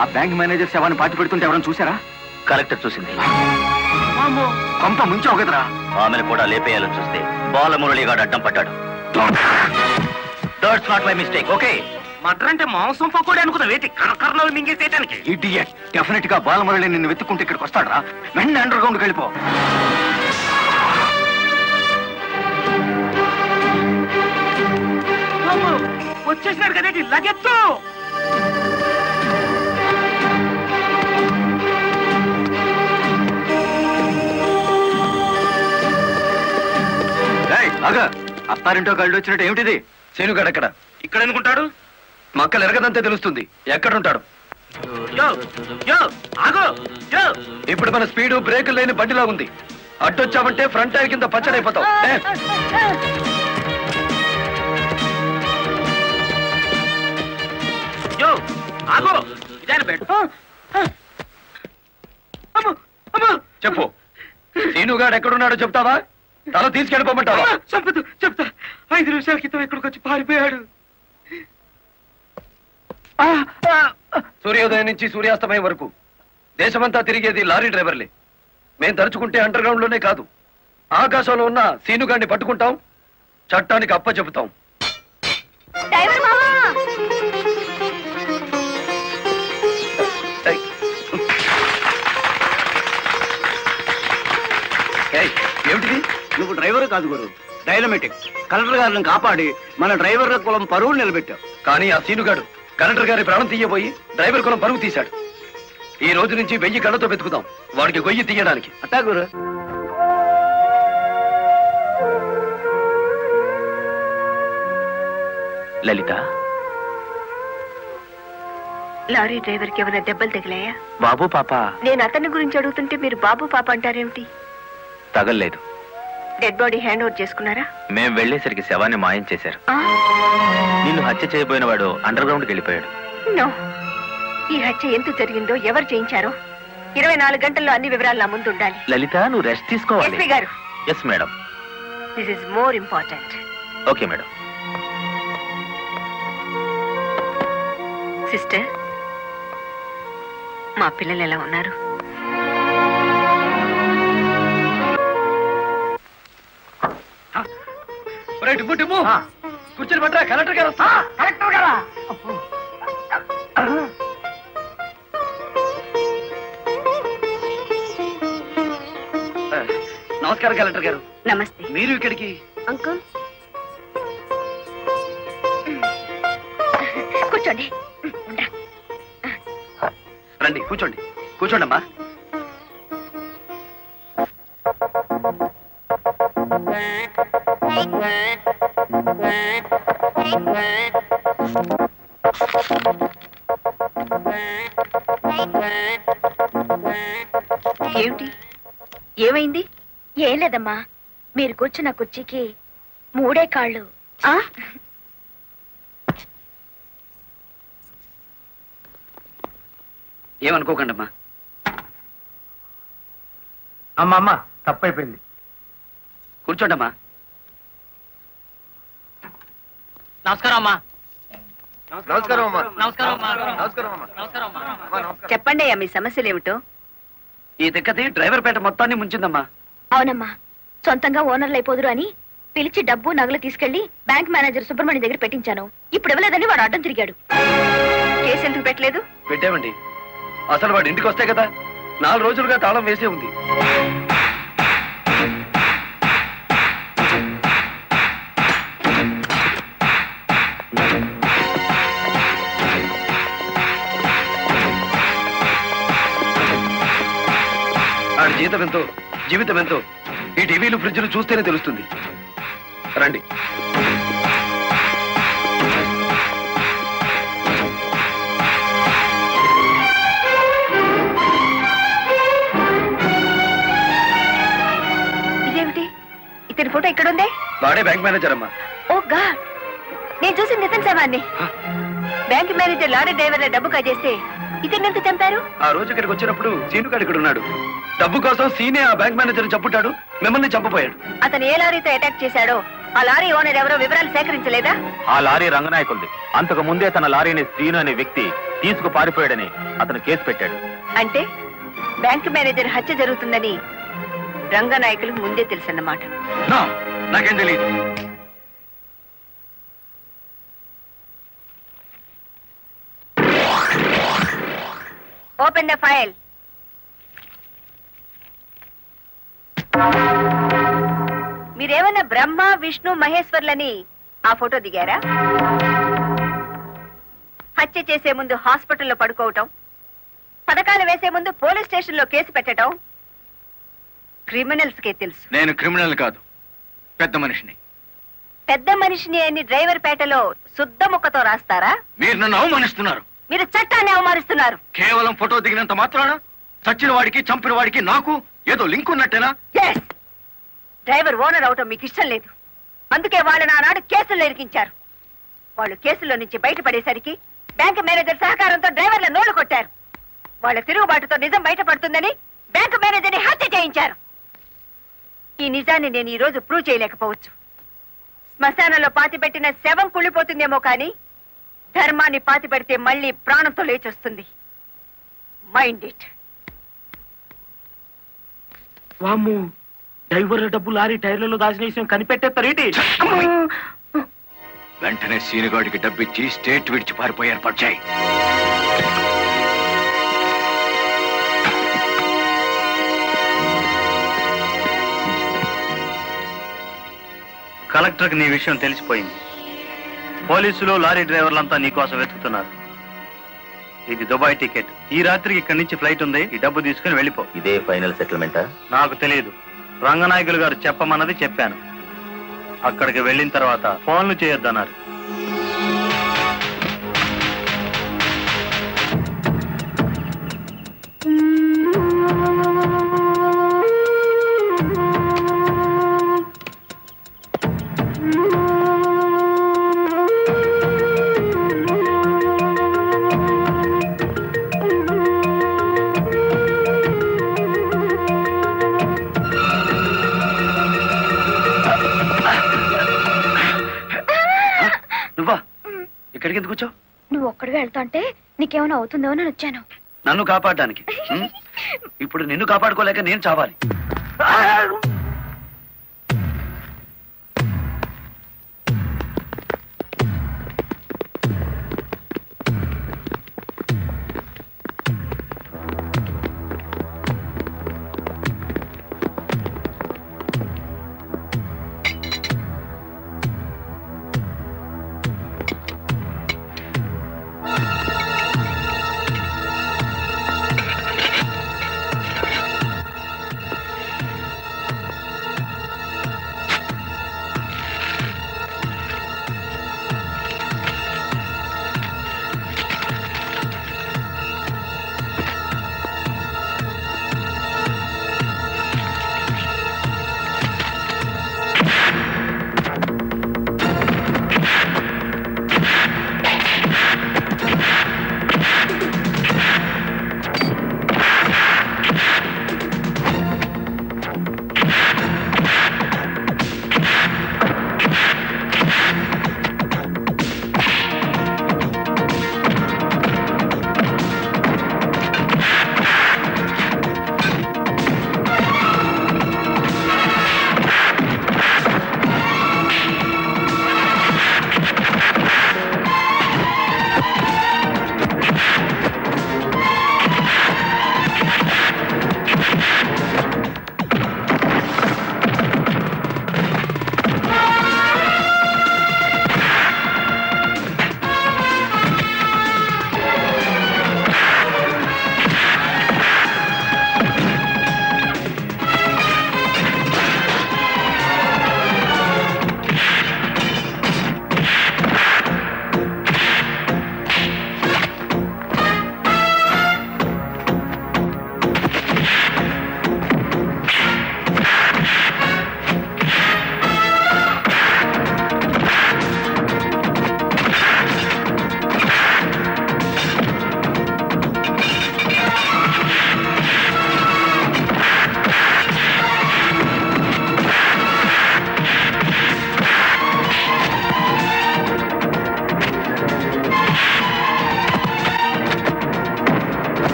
Speaker 5: ఆ బ్యాంక్ మేనేజర్ శవాన్ని పాతి పెడుతుంటే ఎవరైనా చూసారా?
Speaker 3: కలెక్టర్ చూసింది.
Speaker 5: కొంప ముంచావు కదరా.
Speaker 3: ఆమెను కూడా లేపేయాలని చూస్తే బాలమురళిగాడు అడ్డం పడ్డాడు. That's not my mistake. Okay,
Speaker 6: matar అంటే మాంసం పకోడీ అనుకున్నా వేటి కనకర్ణలు మింగేసేయటానికి.
Speaker 5: ఇడియట్. డెఫినెట్ గా బాలమురళి నిన్ను వెతుక్కుంటే ఇక్కడికి వస్తాడరా. వెంటనే అండర్ గ్రౌండ్కి వెళ్ళిపో.
Speaker 6: వచ్చేసినాడు కదేటి లగెత్తు.
Speaker 5: అత్తారింటో కళ్ళు వచ్చినట్టు ఏమిటిది?
Speaker 4: శీనుగాడు ఎక్కడ?
Speaker 6: ఇక్కడ అనుకుంటాడు.
Speaker 4: మక్కలు ఎరగదంతే తెలుస్తుంది. ఎక్కడుంటాడు?
Speaker 6: యో యో ఆగో యో.
Speaker 4: ఇప్పుడు మన స్పీడు బ్రేకులు లేని బండిలా ఉంది. అడ్డొచ్చామంటే ఫ్రంట్ టైర్ కింద పచ్చడైపోతావు.
Speaker 6: యో ఆగో ఇదాని బెడ్. అమ్మో అమ్మో.
Speaker 4: చెప్పు, శీనుగాడు ఎక్కడున్నాడో చెప్తావా? తల తీసుకెళ్ళిపోమంటావా?
Speaker 6: చెప్తా చెప్తా. 5 నిమిషాల క్రితం ఇక్కడికి వచ్చి పారిపోయాడు.
Speaker 4: సూర్యోదయం నుంచి సూర్యాస్తమయం వరకు దేశమంతా తిరిగేది లారీ డ్రైవర్లే. మేం తలుచుకుంటే అండర్ గ్రౌండ్ లోనే కాదు, ఆకాశంలో ఉన్న సీనుగాడిని పట్టుకుంటాం, చట్టానికి అప్ప చెబుతాం.
Speaker 7: డ్రైవర్ మామా.
Speaker 4: ఏమిటిది?
Speaker 5: నువ్వు డ్రైవర్ కాదు గురు, డైనమెటిక్. కలెక్టర్ గారిని కాపాడి మన డ్రైవర్ల కులం పరువు నిలబెట్టావు.
Speaker 4: కానీ ఆ సీనుగాడు కలెక్టర్ గారి ప్రాణం తీయబోయి డ్రైవర్ కులం పరుగు తీశాడు. ఈ రోజు నుంచి 1000 కళ్ళతో వెతుకుదాం వాడికి గొయ్యి తీయడానికి.
Speaker 5: అట్టా గురు.
Speaker 3: లలిత,
Speaker 7: లారీ డ్రైవర్ కి ఏమైనా దెబ్బలు తగిలాయా?
Speaker 3: బాబు పాప
Speaker 7: నేను అతని గురించి అడుగుతుంటే మీరు బాబు పాప అంటారేమిటి?
Speaker 3: తగల్లేదు.
Speaker 7: డెడ్ బాడీ హ్యాండ్ ఓవర్ చేసుకున్నారా?
Speaker 3: మేం వెళ్లేసరికి శవాన్ని మాయం చేశారు. నిన్ను హత్య చేయబోయిన వాడు అండర్ గ్రౌండ్కి వెళ్ళిపోయాడు.
Speaker 7: నో, ఈ హత్య ఎందుకు జరిగిందో, ఎవరు చేయించారో 24 గంటల్లో అన్ని వివరాలు నా ముందు ఉండాలి.
Speaker 3: లలిత, నువ్వు రెస్ట్ తీసుకోవాలి.
Speaker 7: ఎస్పీ గారు.
Speaker 3: Yes madam.
Speaker 7: This is more important.
Speaker 3: Okay madam.
Speaker 7: Sister, మా పిల్లలు ఎలా ఉన్నారు?
Speaker 4: కూర్చొని పట్టరా, కలెక్టర్ గారు వస్తా.
Speaker 6: కలెక్టర్ గారా?
Speaker 4: నమస్కారం కలెక్టర్ గారు.
Speaker 7: నమస్తే.
Speaker 4: మీరు ఇక్కడికి?
Speaker 7: అంకుల్ కూర్చోండి.
Speaker 4: రండి, కూర్చోండి. కూర్చోండి అమ్మా.
Speaker 7: ఏమిటి, ఏమైంది? ఏం లేదమ్మా, మీరు కూర్చున్న కుర్చీకి 3 కాళ్ళు.
Speaker 4: ఏమనుకోకండి అమ్మా.
Speaker 2: అమ్మా తప్పైపోయింది.
Speaker 4: కూర్చోండి అమ్మా.
Speaker 9: నమస్కారం అమ్మా.
Speaker 2: నమస్కారం అమ్మా.
Speaker 9: నమస్కారం అమ్మా.
Speaker 2: నమస్కారం అమ్మా.
Speaker 9: నమస్కారం అమ్మా.
Speaker 7: చెప్పండి అయ్యా, మీ సమస్యలు ఏమిటో.
Speaker 4: ఈ దిక్కది డ్రైవర్ పేట మొత్తాన్ని ముంచిందమ్మా.
Speaker 7: అవునమ్మా, సొంతంగా ఓనర్లు అయిపోదురు అని పిలిచి డబ్బు నగలు తీసుకెళ్లి బ్యాంక్ మేనేజర్ సుబ్రహ్మణ్యం దగ్గర పెట్టించాను. ఇప్పుడు ఇవ్వలేదని వాడు అడ్డం తిరిగాడు. కేసు ఎందుకు పెట్టలేదు?
Speaker 4: పెట్టామండి. అసలు వాడు ఇంటికి వస్తే కదా, 4 రోజులుగా తాళం వేసే ఉంది. ఆడి జీతం ఎంతో, జీవితం ఎంతో ఈ టీవీలు ఫ్రిడ్జ్లు చూస్తేనే తెలుస్తుంది. రండి.
Speaker 7: ఇదేమిటి, ఇతని ఫోటో ఇక్కడ ఉందే?
Speaker 4: వాడే బ్యాంక్ మేనేజర్ అమ్మా.
Speaker 7: ఓ గాడ్, నేను చూసి నితిన్ శవాన్ని. బ్యాంక్ మేనేజర్ లారీ డ్రైవర్ల డబ్బు కాజేస్తే ఇతన్ని ఎంత చంపారు?
Speaker 4: ఆ రోజు ఇక్కడికి వచ్చినప్పుడు సీనుగాడు ఇక్కడ ఉన్నాడు. డబ్బు కోసం సీనే ఆ బ్యాంక్ మేనేజర్ చంపుతాడు, మిమ్మల్ని చంపపోయాడు.
Speaker 7: అతను ఏ లారీతో అటాక్ చేశాడో ఆ లారీ ఓనర్ ఎవరో వివరాలు సేకరించలేదా?
Speaker 9: ఆ లారీ రంగనాయకుల్ది. అంతకు ముందే తన లారీని శ్రీను అనే వ్యక్తి తీసుకు పారిపోయాడని అతను కేసు పెట్టాడు.
Speaker 7: అంటే బ్యాంక్ మేనేజర్ హత్య జరుగుతుందని రంగనాయకులకు ముందే తెలుసన్నమాట.
Speaker 5: నాకేం తెలియదు.
Speaker 7: Open the file. మీరేమన్నా బ్రహ్మ విష్ణు మహేశ్వర్లని ఆ ఫోటో దిగారా? హత్య చేసే ముందు హాస్పిటల్లో పడుకోవటం, పథకాలు వేసే ముందు పోలీస్ స్టేషన్లో కేసు పెట్టడం క్రిమినల్స్ కే తెలుసు.
Speaker 5: నేను క్రిమినల్ కాదు, పెద్ద మనిషిని.
Speaker 7: పెద్ద మనిషిని అని డ్రైవర్ పేటలో శుద్ధ ముక్కతో రాస్తారా?
Speaker 5: మీరు నన్ను అవమానిస్తున్నారు.
Speaker 7: మీరు చట్టాన్ని అవమానిస్తున్నారు.
Speaker 5: కేవలం ఫోటో దిగినంత మాత్రాన చచ్చిన వాడికి చంపిన వాడికి నాకు ఏదో లింక్ ఉన్నట్టేనా?
Speaker 7: ఎస్, డ్రైవర్ ఓనర్ అవటం మీకు ఇష్టం లేదు. అందుకే వాళ్ళని ఆనాడు కేసులు ఇరికించారు. వాళ్ళు కేసులో నుంచి బయటపడేసరికి బ్యాంక్ మేనేజర్ సహకారంతో డ్రైవర్ల నోళ్లు కొట్టారు. వాళ్ళ తిరుగుబాటుతో నిజం బయటపడుతుందని బ్యాంక్ మేనేజర్ని హత్య చేయించారు. ఈ నిజాన్ని నేను ఈ రోజు ప్రూవ్ చేయలేకపోవచ్చు. శ్మశానంలో పాతిపెట్టిన శవం కుళ్ళిపోతుందేమో కానీ ధర్మాన్ని పాతిపెడితే మళ్ళీ ప్రాణంతో లేచొస్తుంది. Mind it.
Speaker 9: వామ్మో, డ్రైవర్ల డబ్బు లారీ టైర్లలో దాచిన విషయం కనిపెట్టేస్తారేంటి?
Speaker 5: వెంటనే సీనుగాడికి డబ్బిచ్చి స్టేట్ విడిచి పారిపోయి ఏర్పాటు చేయి.
Speaker 3: కలెక్టర్కి నీ విషయం తెలిసిపోయింది. పోలీసులు లారీ డ్రైవర్లంతా నీ కోసం వెతుకుతున్నారు. ఇది దుబాయ్ టికెట్. ఈ రాత్రికి ఇక్కడి నుంచి ఫ్లైట్ ఉంది. ఈ డబ్బు తీసుకుని వెళ్ళిపో.
Speaker 9: ఇదే ఫైనల్ సెటిల్మెంటా?
Speaker 3: నాకు తెలియదు. రంగనాయకులు గారు చెప్పమన్నది చెప్పాను. అక్కడికి వెళ్ళిన తర్వాత ఫోన్లు చేయొద్దన్నారు.
Speaker 5: నువ్వా ఇక్కడికి ఎందుకు వచ్చావు?
Speaker 10: నువ్వు ఒక్కడిగా వెళ్తాంటే నీకేమైనా అవుతుందో అని వచ్చాను.
Speaker 5: నన్ను కాపాడడానికి. ఇప్పుడు నిన్ను కాపాడుకోలేక నేను చావాలి.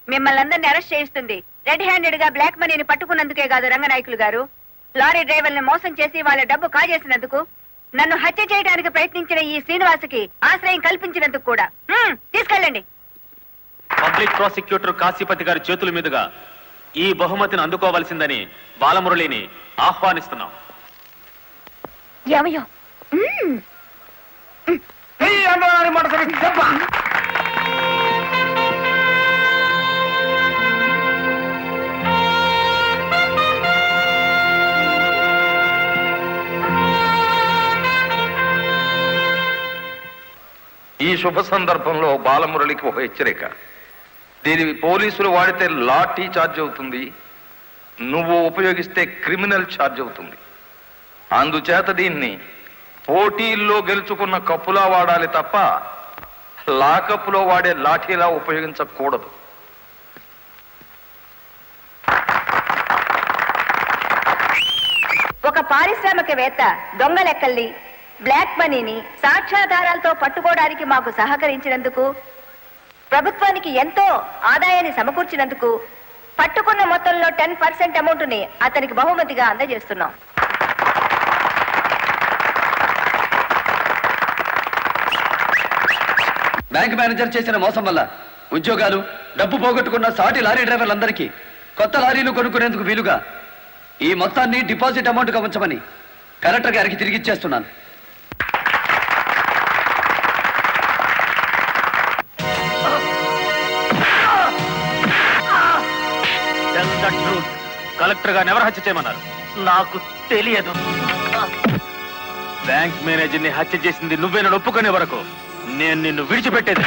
Speaker 7: మిమ్మల్ని అందరినీ అరెస్ట్ చేయిస్తుంది రెడ్ హ్యాండెడ్ గా బ్లాక్ మనీని పట్టుకున్నందుకే కాదు రంగనాయకులు గారు, లారీ డ్రైవర్ని మోసం చేసి వాళ్ళ డబ్బు కాజేసినందుకు, నన్ను హత్య చేయడానికి ప్రయత్నించిన ఈ శ్రీనివాసుకి ఆశ్రయం కల్పించినందుకు కూడా. తీసుకెళ్ళండి.
Speaker 9: పబ్లిక్ ప్రాసిక్యూటర్ కాశీపతి గారి చేతుల మీదుగా ఈ బహుమతిని అందుకోవలసిందని బాలమురళిని ఆహ్వానిస్తున్నాం.
Speaker 10: ఏమయ్యో
Speaker 8: ఈ శుభ సందర్భంలో బాలమురళికి ఒక హెచ్చరిక. దీని పోలీసులు వాడితే లాఠీ ఛార్జ్ అవుతుంది, నువ్వు ఉపయోగిస్తే క్రిమినల్ ఛార్జ్ అవుతుంది. అందుచేత దీన్ని పోటీల్లో గెలుచుకున్న కప్పులా వాడాలి తప్ప లాకప్లో వాడే లాఠీలా ఉపయోగించకూడదు.
Speaker 7: ఒక పారిశ్రామికవేత్త దొంగ లెక్కల్ని, బ్లాక్ మనీని సాక్ష్యాధారాలతో పట్టుకోవడానికి మాకు సహకరించినందుకు, ప్రభుత్వానికి ఎంతో ఆదాయాన్ని సమకూర్చినందుకు పట్టుకున్న మొత్తంలో 10% అమౌంట్ ని అతనికి బహుమతిగా అందజేస్తున్నాం.
Speaker 4: బ్యాంక్ మేనేజర్ చేసిన మోసం వల్ల ఉద్యోగాలు, డబ్బు పోగొట్టుకున్న సాటి లారీ డ్రైవర్లందరికీ కొత్త లారీలు కొనుక్కునేందుకు వీలుగా ఈ మొత్తాన్ని డిపాజిట్ అమౌంట్గా ఉంచమని కలెక్టర్ గారికి తిరిగిచ్చేస్తున్నాను.
Speaker 9: కలెక్టర్ గారిని ఎవరు హత్య చేయమన్నారు?
Speaker 6: నాకు తెలియదు.
Speaker 9: బ్యాంక్ మేనేజర్ ని హత్య చేసింది నువ్వేనని ఒప్పుకునే వరకు నేను నిన్ను విడిచిపెట్టేది.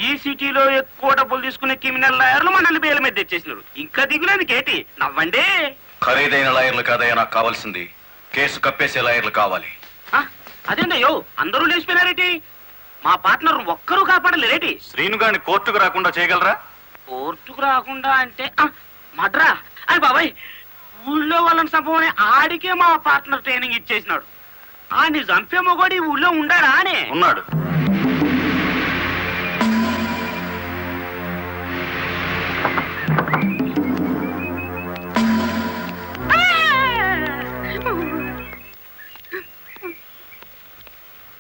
Speaker 6: ఈ సిటీలో ఎక్కువ డబ్బులు తీసుకునే క్రిమినల్ లాయర్లు మనల్ని బేల మీద తెచ్చేసినారు. ఇంకా దిగులేదు కేటి నవ్వండి.
Speaker 5: ఖరీదైన లాయర్లు కాదయ్యా నాకు కావాల్సింది, కేసు కప్పేసే లాయర్లు కావాలి.
Speaker 6: అదేందయ్యో అందరూ లేచిపోయినారేటి? మా పార్ట్నర్ ఒక్కరూ కాపాడలేరేటి?
Speaker 9: శ్రీను గారిని కోర్టుకు రాకుండా చేయగలరా?
Speaker 6: కోర్టుకు రాకుండా అంటే మడ్రా అని బాబాయ్, ఊళ్ళో వాళ్ళని చంపమని ఆడికే మా పార్ట్నర్ ట్రైనింగ్ ఇచ్చేసినాడు. ఆడిని చంపే మొగోడి ఊళ్ళో ఉండారా అని.
Speaker 9: ఉన్నాడు.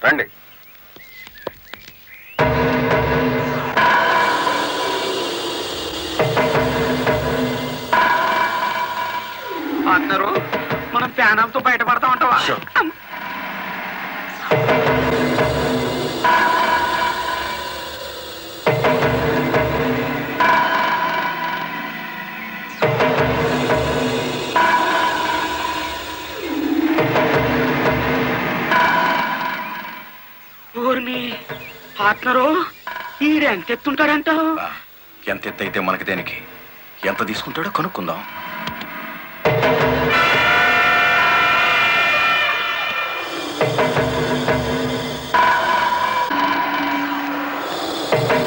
Speaker 5: రండి.
Speaker 6: పార్ట్నరు మనం ప్యానంతో బయటపడతా ఉంటావా? పార్ట్నరు ఈడెంత ఎత్తుంటాడంటావు?
Speaker 5: ఎంత ఎత్తైతే మనకి దేనికి, ఎంత తీసుకుంటాడో కనుక్కుందాం.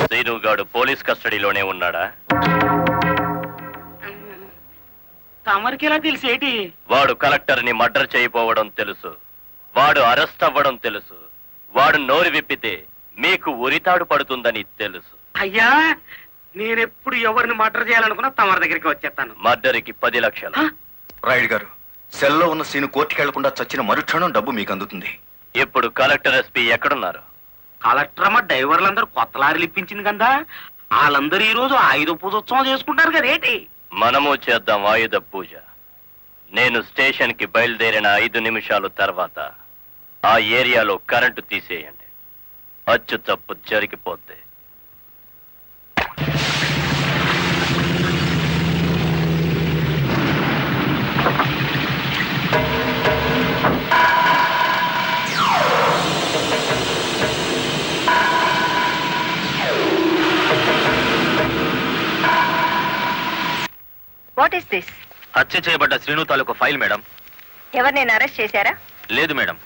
Speaker 3: శ్రీనుగాడు పోలీస్ కస్టడీలోనే ఉన్నాడా?
Speaker 6: తమరికి ఎలా తెలిసేటి?
Speaker 3: వాడు కలెక్టర్ ని మర్డర్ చేయబోవడం తెలుసు, వాడు అరెస్ట్ అవ్వడం తెలుసు, వాడు నోరు విప్పితే మీకు ఉరితాడు పడుతుందని తెలుసు.
Speaker 6: అయ్యా నేనెప్పుడు ఎవరిని మర్డర్ చేయాలనుకున్నా తమరి దగ్గరికి వచ్చేస్తాను.
Speaker 3: మర్డర్కి 10 లక్షలు.
Speaker 5: రాయుడు గారు, సెల్లో ఉన్న సీను కోర్టుకి వెళ్లకుండా చచ్చిన మరుక్షణం డబ్బు మీకు అందుతుంది.
Speaker 3: ఇప్పుడు కలెక్టర్ ఎస్పీ ఎక్కడున్నారు?
Speaker 6: కలెక్టర్ అమ్మ డ్రైవర్లందరూ కొత్త లారీలు ఇప్పించింది కదా, వాళ్ళందరూ ఈ రోజు ఆయుధ పూజోత్సవం చేసుకుంటారు కదేటి.
Speaker 3: మనము చేద్దాం ఆయుధ పూజ. నేను స్టేషన్ కి బయలుదేరిన 5 నిమిషాల తర్వాత ఆ ఏరియాలో కరెంటు తీసేయండి. అచ్చు తప్పు జరిగిపోద్ది.
Speaker 7: What is this?
Speaker 9: హత్య చేయబడ్డ శ్రీను తాలూకు ఫైల్ మేడం.
Speaker 7: ఎవరినైనా అరెస్ట్ చేశారా?
Speaker 9: లేదు మేడం.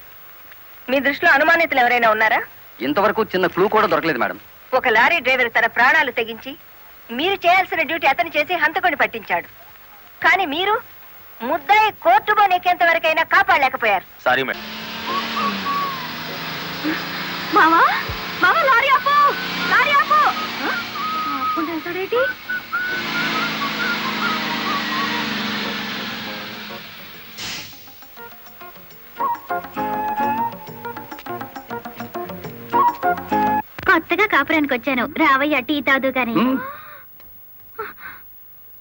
Speaker 7: మీ దృష్టిలో అనుమానితులు ఎవరైనా ఉన్నారా?
Speaker 4: ఇంతవరకు చిన్న క్లూ కూడా దొరకలేదు మేడం.
Speaker 7: ఒక లారీ డ్రైవర్ తన ప్రాణాలు తెగించి మీరు చేయాల్సిన డ్యూటీ అతను చేసి హంతకుడిని పట్టించాడు. కానీ మీరు ముద్దాయి కోర్టు బోనెక్కేంత వరకైనా కాపాడలేకపోయారు.
Speaker 9: Sorry madam.
Speaker 10: మావా మావా లారీ ఆపు, లారీ ఆపు. ఆపుకుంటూ వెళ్తాడేంటి? కొత్తగా కాపురానికి వచ్చాను, రావయ్య టీ తాదు గాని.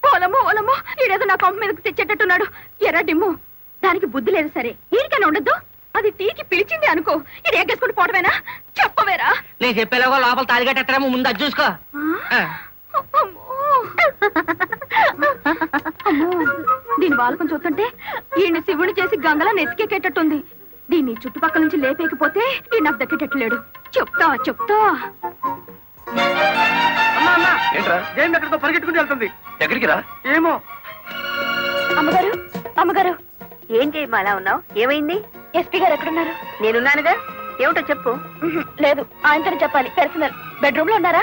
Speaker 10: ఓలమ్మో ఓలమ్మో, ఈడేదో నా కొంప మీదకి తెచ్చేటట్టున్నాడు. ఎర్ర డిమ్ము, దానికి బుద్ధి లేదు సరే, ఈడికైనా ఉండద్దు. అది టీకి పిలిచింది అనుకో, ఇది ఎగ్గేసుకుని పోవడమేనా? చెప్పవేరా?
Speaker 6: నేను చెప్పేలోగా లోపల తాలిగట్టేమో ముందు అది చూసుకో.
Speaker 10: దీని బాలకం చూస్తుంటే ఈయన శివుని చేసి గంగలా నెత్తికెక్కేటట్టుంది. దీన్ని చుట్టుపక్కల నుంచి లేపేకపోతే ఈ నాకు దక్కేటట్లేడు. చెప్తా చెప్తా.
Speaker 2: అమ్మా అమ్మా,
Speaker 4: ఏంట్రా?
Speaker 2: జైన్ ఎక్కడికో పరిగెట్టుకుని వెళ్తుంది.
Speaker 4: ఎక్కడికి రా?
Speaker 2: ఏమో.
Speaker 10: అమ్మగారు అమ్మగారు,
Speaker 7: ఏం చేయమ్మా అలా ఉన్నావు? ఏమైంది?
Speaker 10: ఎస్పీ గారు ఎక్కడున్నారు?
Speaker 7: నేనున్నానుగా, ఏమిటో చెప్పు.
Speaker 10: లేదు, ఆయనతోనే చెప్పాలి. పర్సనల్. బెడ్రూమ్ లో ఉన్నారా?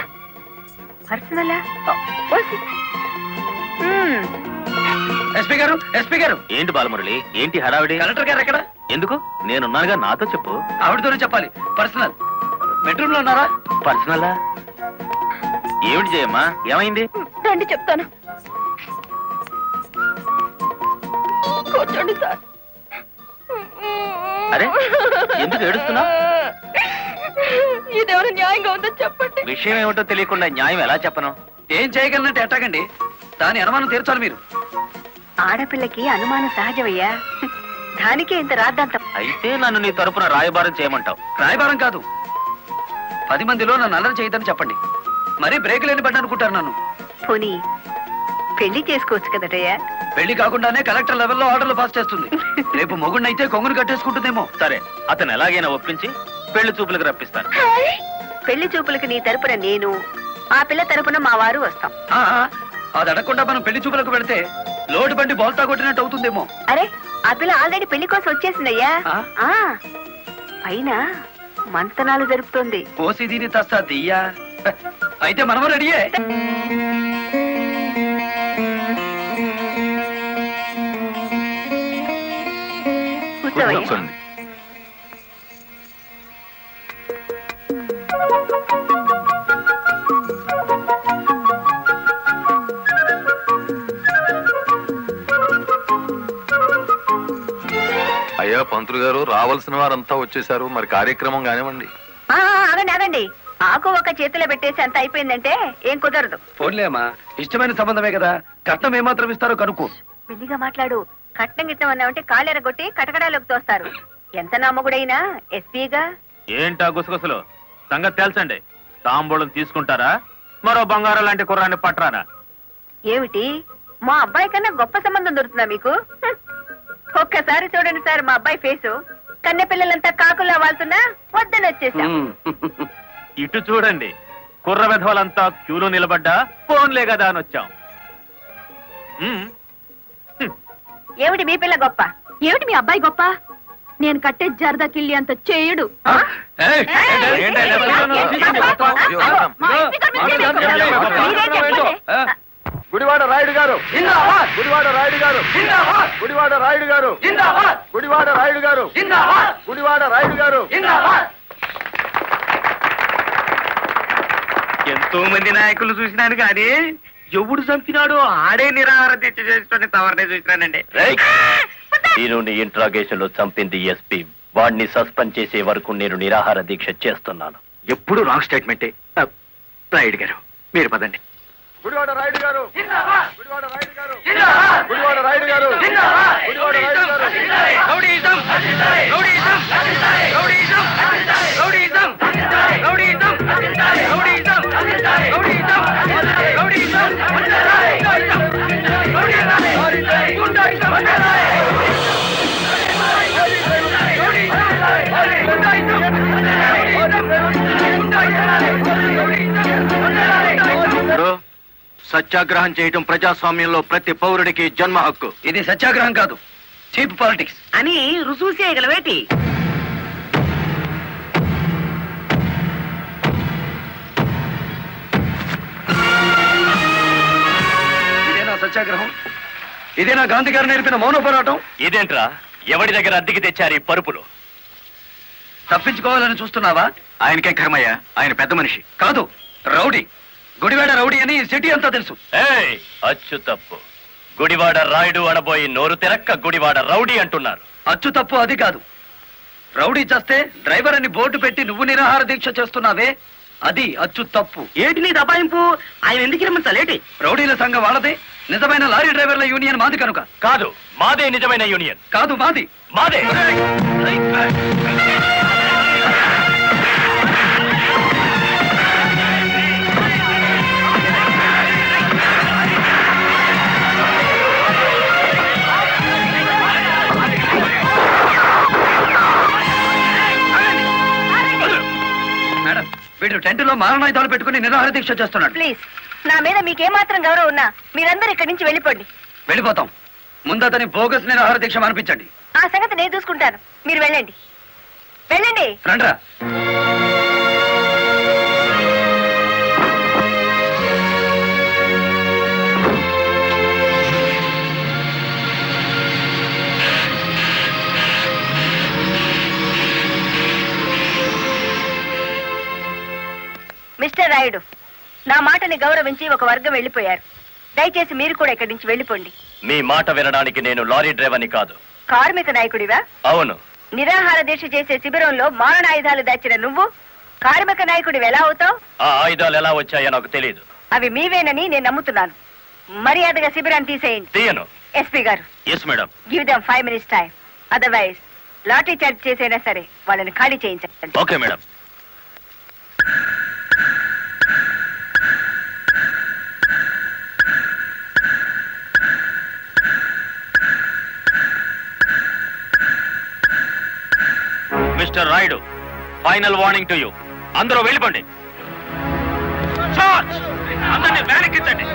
Speaker 7: పర్సనలా?
Speaker 4: ఎస్పీ గారు, ఎస్పీ గారు.
Speaker 9: ఏంటి బాలమురళి, ఏంటి హడావిడి?
Speaker 4: కలెక్టర్ గారు ఎక్కడ?
Speaker 9: ఎందుకు? నేనున్నానుగా, నాతో చెప్పు.
Speaker 4: ఆవిడతోనే చెప్పాలి. పర్సనల్. బెడ్రూమ్ లో ఉన్నారా?
Speaker 9: పర్సనలా? ఏమిటి చేయమ్మా, ఏమైంది?
Speaker 10: రండి చెప్తాను. కూర్చోండి సార్.
Speaker 9: అరే, ఎందుకు ఏడుస్తున్నావ్?
Speaker 10: ఇదేమైనా న్యాయంగా ఉందో చెప్పండి.
Speaker 9: విషయం ఏమిటో తెలియకుండా న్యాయం ఎలా చెప్పను?
Speaker 4: ఏం చేయగలనంటే ఎట్టాగండి? దాని అనుమానం తీర్చాలి మీరు.
Speaker 7: ఆడపిల్లకి అనుమానం సహజమయ్యా, దానికే ఇంత రాద్దాంతం.
Speaker 9: అయితే నన్ను నీ తరపున రాయబారం చేయమంటావు?
Speaker 4: రాయబారం కాదు, 10 మందిలో నన్ను అల్లరి చేయదని చెప్పండి. మరీ బ్రేక్ లేని బండి అనుకుంటారు నన్ను.
Speaker 7: పోనీ పెళ్లి చేసుకోవచ్చు కదటయ్యా.
Speaker 4: పెళ్లి కాకుండానే కలెక్టర్ లెవెల్లో ఆర్డర్లు పాస్ చేస్తుంది. రేపు మొగుడినైతే కొంగును కట్టేసుకుంటుందేమో.
Speaker 9: సరే, అతను ఎలాగైనా ఒప్పించి పెళ్లి చూపులకు రప్పిస్తాను.
Speaker 7: పెళ్లి చూపులకి నీ తరపున నేను, ఆ పిల్ల తరపున మా వారు వస్తాం.
Speaker 4: ఆ, అది అడగకుండా మనం పెళ్లి చూపులకు పెడితే లోటు బండి బోల్తా కొట్టినట్టు అవుతుందేమో.
Speaker 7: అరే, ఆ పిల్ల ఆల్రెడీ పెళ్లి కోసం వచ్చేసిందయ్యా.
Speaker 4: ఆ?
Speaker 7: ఆ, పైన మంతనాలు జరుపుతోంది.
Speaker 4: పోసి దీని తస్తా దియ్యా. అయితే మనము రెడీయే.
Speaker 7: కూర్చోవయ్యా.
Speaker 8: అయ్యా పంతులు గారు, రావాల్సిన వారంతా వచ్చేసారు, మరి కార్యక్రమం కానివ్వండి.
Speaker 7: ఆగండి ఆగండి, ఆకు ఒక చేతిలో పెట్టేసి అంత అయిపోయిందంటే ఏం కుదరదు.
Speaker 4: పోన్లే అమ్మా, ఇష్టమైన సంబంధమే కదా, కట్నం ఏమాత్రం ఇస్తారో కనుక్కో.
Speaker 7: మెల్లిగా మాట్లాడు. కట్నం గిట్నం అన్నామంటే కాళ్ళెరగొట్టి కటకడాలోకి తోస్తారు. ఎంత నమ్మగుడైనా ఎస్పీగా.
Speaker 9: ఏంటా గుసగుసలు? సంగతి తెలుసండి. తాంబూలం తీసుకుంటారా, మరో బంగారం లాంటి కుర్రాన్ని పట్టరానా?
Speaker 7: ఏమిటి, మా అబ్బాయి కన్నా గొప్ప సంబంధం దొరుకుతుందా మీకు? ఒక్కసారి చూడండి సార్ మా అబ్బాయి ఫేసు. కన్నె పిల్లలంతా కాకుల్లా వాళ్తున్నా వద్దని వచ్చేసాం.
Speaker 9: ఇటు చూడండి, కుర్ర విధవలంతా క్యూలో నిలబడ్డా ఫోన్లే కదా అని వచ్చాం.
Speaker 7: ఏమిటి మీ పిల్ల గొప్ప?
Speaker 10: ఏమిటి మీ అబ్బాయి గొప్ప? నేను కట్టే జరదా కిళ్ళి అంత చేయడు.
Speaker 2: గుడివాడ రాయుడు గారు, గుడివాడ రాయుడు గారు, గుడివాడ రాయుడు గారు, గుడివాడ రాయుడు గారు, గుడివాడ రాయుడు గారు.
Speaker 3: ఎంతో మంది నాయకులు చూసినాను కానీ ఎవడు చంపినాడో ఆడే నిరాహార దీక్ష చేస్తుంటే తవరనే చూసినానండి.
Speaker 9: నేను నీ ఇంట్రాగేషన్ లో చంపింది ఎస్పీ. వాడిని సస్పెండ్ చేసే వరకు నేను నిరాహార దీక్ష చేస్తున్నాను.
Speaker 5: ఎప్పుడు రాంగ్ స్టేట్మెంటే. రాయుడు గారు, మీరు పదండి.
Speaker 2: గుడివాడ రాయుడు గారు, గుడివాడ రాయుడు గారు, గుడివాడ రాయుడు గారు, గుడివాడ రాయుడు గారు.
Speaker 3: Rowdyism, rowdyism, rowdyism, rowdyism, rowdyism, rowdyism, rowdyism, rowdyism,
Speaker 5: సత్యాగ్రహం చేయటం ప్రజాస్వామ్యంలో ప్రతి పౌరుడికి జన్మ హక్కు.
Speaker 4: ఇది సత్యాగ్రహం కాదు, చీప్ పాలిటిక్స్.
Speaker 6: అని రుజువు చేయగలవేటి?
Speaker 4: ఇదేనా సత్యాగ్రహం? ఇదేనా గాంధీ గారు నేర్పిన మౌన పోరాటం?
Speaker 3: ఇదేంట్రా, ఎవడి దగ్గర అద్దెకి తెచ్చారు ఈ పరుపులు?
Speaker 4: తప్పించుకోవాలని చూస్తున్నావా?
Speaker 5: ఆయనకే కర్మయ్య, ఆయన పెద్ద మనిషి
Speaker 4: కాదు, రౌడీ. గుడివాడ రౌడీ అని సిటీ అంతా తెలుసు.
Speaker 3: ఏయ్, అచ్చు తప్పు. గుడివాడ రాయుడు అనబోయి నోరు తిరక్క గుడివాడ రౌడీ అంటున్నారు.
Speaker 4: అచ్చు తప్పు అది కాదు. రౌడీ చేస్తే డ్రైవర్ అని బోర్డు పెట్టి నువ్వు నిరాహార దీక్ష చేస్తున్నావే, అది అచ్చు తప్పు.
Speaker 6: ఏటి నీ దబాయింపు? ఆయన ఎందుకు రమ్మంటాలేటి?
Speaker 4: రౌడీల సంఘం వాళ్ళదే, నిజమైన లారీ డ్రైవర్ల యూనియన్ మాది కనుక.
Speaker 3: కాదు, మాదే నిజమైన యూనియన్.
Speaker 4: కాదు, మాది.
Speaker 3: మాదే.
Speaker 4: మేడం, వీడు టెంట్ లో మారణాయుధాలు పెట్టుకుని నిరాహార దీక్ష చేస్తున్నాడు.
Speaker 7: ప్లీజ్, నా మీద మీకేమాత్రం గౌరవం ఉన్నా మీరందరూ ఇక్కడి నుంచి వెళ్ళిపోండి.
Speaker 4: వెళ్ళిపోతాం. ముందు అతని బోగస్ నిరాహార దీక్ష అనిపించండి.
Speaker 7: ఆ సంగతి నేను చూసుకుంటాను, మీరు వెళ్ళండి. వెళ్ళండి.
Speaker 4: రండ్రా.
Speaker 7: మిస్టర్ రాయుడు, నా మాటని గౌరవించి ఒక వర్గం వెళ్ళిపోయారు. దయచేసి మీరు కూడా ఇక్కడి నుంచి వెళ్ళిపోండి.
Speaker 3: మీ మాట వినడానికి నేను లారీ డ్రైవర్ని కాదు.
Speaker 7: కార్మిక నాయకుడివా?
Speaker 3: అవును.
Speaker 7: నిరాహార దీక్ష చేసే శిబిరంలో మారణాయుధాలు దాచిన నువ్వు కార్మిక నాయకుడివి ఎలా అవుతావు?
Speaker 3: ఆ ఆయుధాలు ఎలా వచ్చాయో నాకు తెలియదు.
Speaker 7: అవి మీవేనని నేను నమ్ముతున్నాను. మర్యాదగా శిబిరాన్ని తీసేయండి.
Speaker 3: తీయను.
Speaker 7: ఎస్పీ గారు,
Speaker 3: yes madam.
Speaker 7: Give them 5 minutes time. Otherwise lathi charge చేసైనా సరే వాళ్ళని ఖాళీ చేయించండి.
Speaker 3: Okay madam. Mister Rayudu, final warning to you. అందరూ వెళ్ళిపోండి. అందరినీ వ్యాన్ ఎక్కించండి.